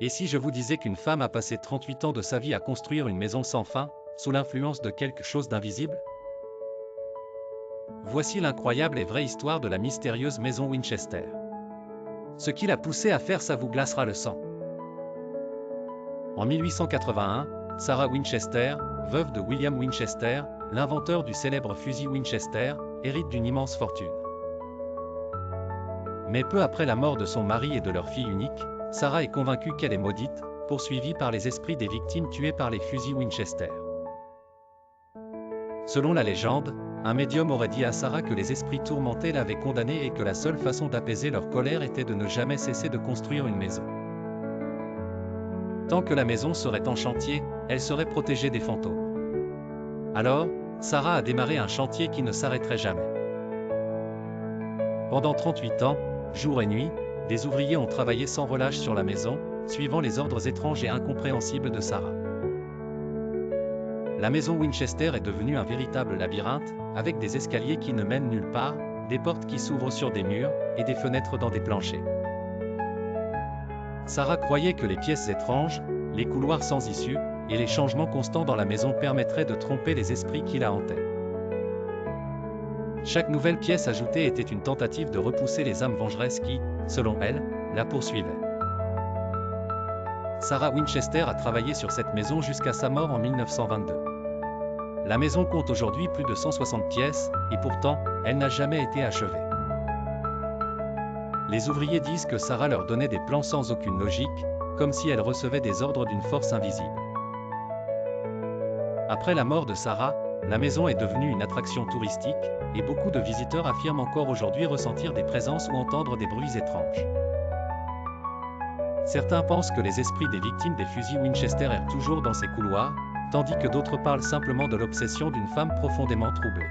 Et si je vous disais qu'une femme a passé 38 ans de sa vie à construire une maison sans fin, sous l'influence de quelque chose d'invisible? Voici l'incroyable et vraie histoire de la mystérieuse maison Winchester. Ce qui l'a poussée à faire ça vous glacera le sang. En 1881, Sarah Winchester, veuve de William Winchester, l'inventeur du célèbre fusil Winchester, hérite d'une immense fortune. Mais peu après la mort de son mari et de leur fille unique, Sarah est convaincue qu'elle est maudite, poursuivie par les esprits des victimes tuées par les fusils Winchester. Selon la légende, un médium aurait dit à Sarah que les esprits tourmentés l'avaient condamnée et que la seule façon d'apaiser leur colère était de ne jamais cesser de construire une maison. Tant que la maison serait en chantier, elle serait protégée des fantômes. Alors, Sarah a démarré un chantier qui ne s'arrêterait jamais. Pendant 38 ans, jour et nuit, des ouvriers ont travaillé sans relâche sur la maison, suivant les ordres étranges et incompréhensibles de Sarah. La maison Winchester est devenue un véritable labyrinthe, avec des escaliers qui ne mènent nulle part, des portes qui s'ouvrent sur des murs, et des fenêtres dans des planchers. Sarah croyait que les pièces étranges, les couloirs sans issue, et les changements constants dans la maison permettraient de tromper les esprits qui la hantaient. Chaque nouvelle pièce ajoutée était une tentative de repousser les âmes vengeresses qui, selon elle, la poursuivaient. Sarah Winchester a travaillé sur cette maison jusqu'à sa mort en 1922. La maison compte aujourd'hui plus de 160 pièces, et pourtant, elle n'a jamais été achevée. Les ouvriers disent que Sarah leur donnait des plans sans aucune logique, comme si elle recevait des ordres d'une force invisible. Après la mort de Sarah, la maison est devenue une attraction touristique, et beaucoup de visiteurs affirment encore aujourd'hui ressentir des présences ou entendre des bruits étranges. Certains pensent que les esprits des victimes des fusils Winchester errent toujours dans ces couloirs, tandis que d'autres parlent simplement de l'obsession d'une femme profondément troublée.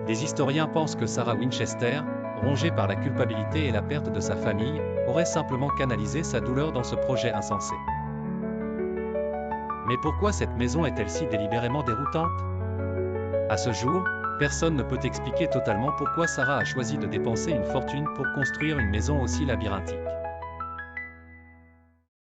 Des historiens pensent que Sarah Winchester, rongée par la culpabilité et la perte de sa famille, aurait simplement canalisé sa douleur dans ce projet insensé. Mais pourquoi cette maison est-elle si délibérément déroutante? À ce jour, personne ne peut expliquer totalement pourquoi Sarah a choisi de dépenser une fortune pour construire une maison aussi labyrinthique.